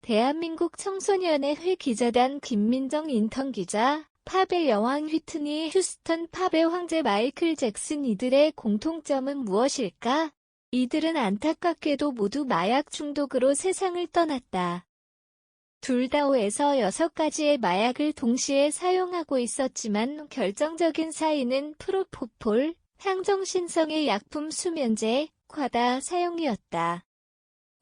대한민국 청소년의 기자단 김민정 인턴 기자, 팝의 여왕 휘트니 휴스턴, 팝의 황제 마이클 잭슨, 이들의 공통점은 무엇일까? 이들은 안타깝게도 모두 마약 중독으로 세상을 떠났다. 둘 다 5에서 6가지의 마약을 동시에 사용하고 있었지만 결정적인 차이는 프로포폴, 향정신성의 약품 수면제, 과다 사용이었다.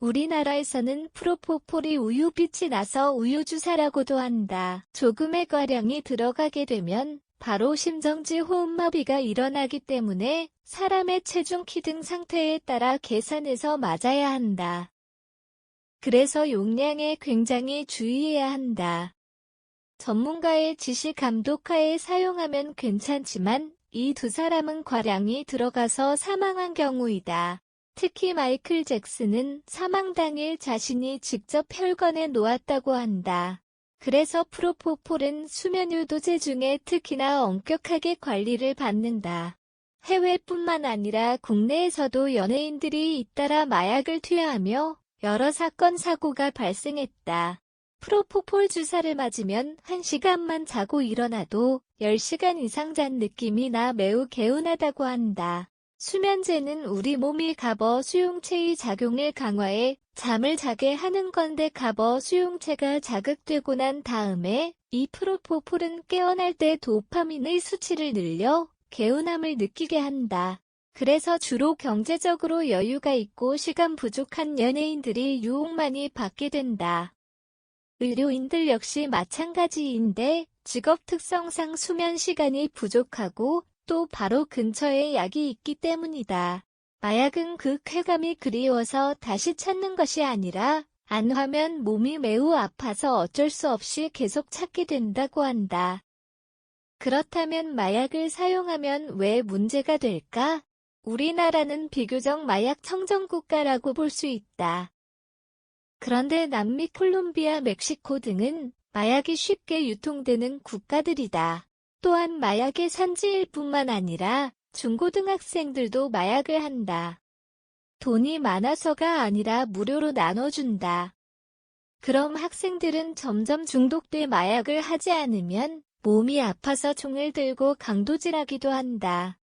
우리나라에서는 프로포폴이 우유빛이 나서 우유주사라고도 한다. 조금의 과량이 들어가게 되면 바로 심정지 호흡마비가 일어나기 때문에 사람의 체중, 키 등 상태에 따라 계산해서 맞아야 한다. 그래서 용량에 굉장히 주의해야 한다. 전문가의 지시 감독하에 사용하면 괜찮지만 이 두 사람은 과량이 들어가서 사망한 경우이다. 특히 마이클 잭슨은 사망 당일 자신이 직접 혈관에 놓았다고 한다. 그래서 프로포폴은 수면유도제 중에 특히나 엄격하게 관리를 받는다. 해외뿐만 아니라 국내에서도 연예인들이 잇따라 마약을 투여하며 여러 사건 사고가 발생했다. 프로포폴 주사를 맞으면 1시간만 자고 일어나도 10시간 이상 잔 느낌이 나 매우 개운하다고 한다. 수면제는 우리 몸이 가버 수용체의 작용을 강화해 잠을 자게 하는 건데 가버 수용체가 자극되고 난 다음에 이 프로포폴은 깨어날 때 도파민의 수치를 늘려 개운함을 느끼게 한다. 그래서 주로 경제적으로 여유가 있고 시간 부족한 연예인들이 유혹 많이 받게 된다. 의료인들 역시 마찬가지인데 직업 특성상 수면 시간이 부족하고 또 바로 근처에 약이 있기 때문이다. 마약은 그 쾌감이 그리워서 다시 찾는 것이 아니라 안 하면 몸이 매우 아파서 어쩔 수 없이 계속 찾게 된다고 한다. 그렇다면 마약을 사용하면 왜 문제가 될까? 우리나라는 비교적 마약 청정 국가라고 볼 수 있다. 그런데 남미, 콜롬비아, 멕시코 등은 마약이 쉽게 유통되는 국가들이다. 또한 마약의 산지일 뿐만 아니라 중고등학생들도 마약을 한다. 돈이 많아서가 아니라 무료로 나눠준다. 그럼 학생들은 점점 중독돼 마약을 하지 않으면 몸이 아파서 총을 들고 강도질하기도 한다.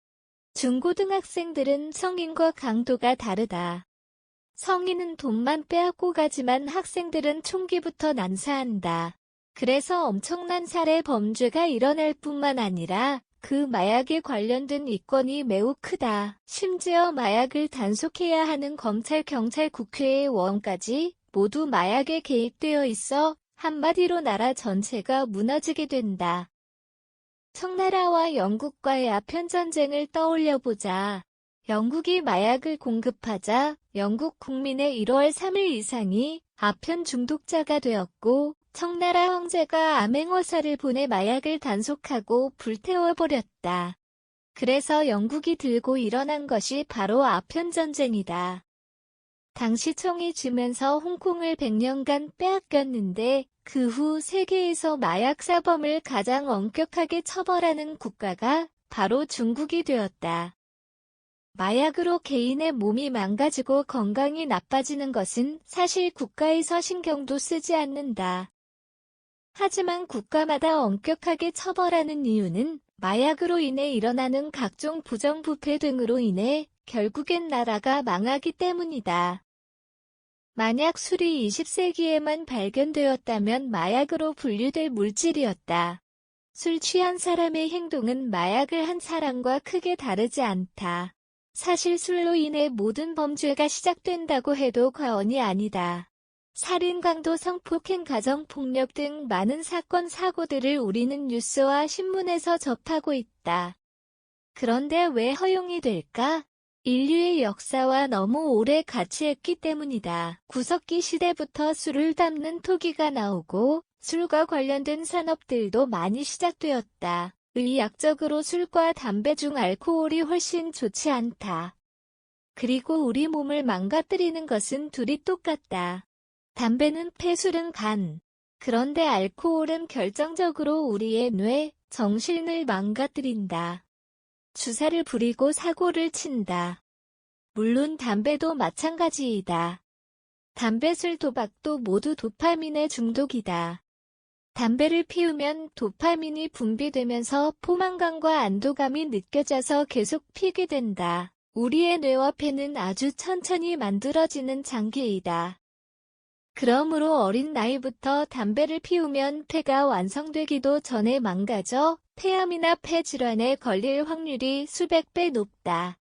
중고등학생들은 성인과 강도가 다르다. 성인은 돈만 빼앗고 가지만 학생들은 총기부터 난사한다. 그래서 엄청난 살해 범죄가 일어날 뿐만 아니라 그 마약에 관련된 이권이 매우 크다. 심지어 마약을 단속해야 하는 검찰, 경찰, 국회의원까지 모두 마약에 개입되어 있어 한마디로 나라 전체가 무너지게 된다. 청나라와 영국과의 아편전쟁을 떠올려보자. 영국이 마약을 공급하자 영국 국민의 1월 3일 이상이 아편 중독자가 되었고 청나라 황제가 암행어사를 보내 마약을 단속하고 불태워버렸다. 그래서 영국이 들고 일어난 것이 바로 아편전쟁이다. 당시 총이 쥐면서 홍콩을 100년간 빼앗겼는데 그 후 세계에서 마약 사범을 가장 엄격하게 처벌하는 국가가 바로 중국이 되었다. 마약으로 개인의 몸이 망가지고 건강이 나빠지는 것은 사실 국가에서 신경도 쓰지 않는다. 하지만 국가마다 엄격하게 처벌하는 이유는 마약으로 인해 일어나는 각종 부정부패 등으로 인해 결국엔 나라가 망하기 때문이다. 만약 술이 20세기에만 발견되었다면 마약으로 분류될 물질이었다. 술 취한 사람의 행동은 마약을 한 사람과 크게 다르지 않다. 사실 술로 인해 모든 범죄가 시작된다고 해도 과언이 아니다. 살인, 강도, 성폭행, 가정폭력 등 많은 사건, 사고들을 우리는 뉴스와 신문에서 접하고 있다. 그런데 왜 허용이 될까? 인류의 역사와 너무 오래 같이 했기 때문이다. 구석기 시대부터 술을 담는 토기가 나오고 술과 관련된 산업들도 많이 시작되었다. 의학적으로 술과 담배 중 알코올이 훨씬 좋지 않다. 그리고 우리 몸을 망가뜨리는 것은 둘이 똑같다. 담배는 폐, 술은 간. 그런데 알코올은 결정적으로 우리의 뇌, 정신을 망가뜨린다. 주사를 부리고 사고를 친다. 물론 담배도 마찬가지이다. 담배, 술, 도박도 모두 도파민의 중독이다. 담배를 피우면 도파민이 분비되면서 포만감과 안도감이 느껴져서 계속 피게 된다. 우리의 뇌와 폐는 아주 천천히 만들어지는 장기이다. 그러므로 어린 나이부터 담배를 피우면 폐가 완성되기도 전에 망가져 폐암이나 폐질환에 걸릴 확률이 수백 배 높다.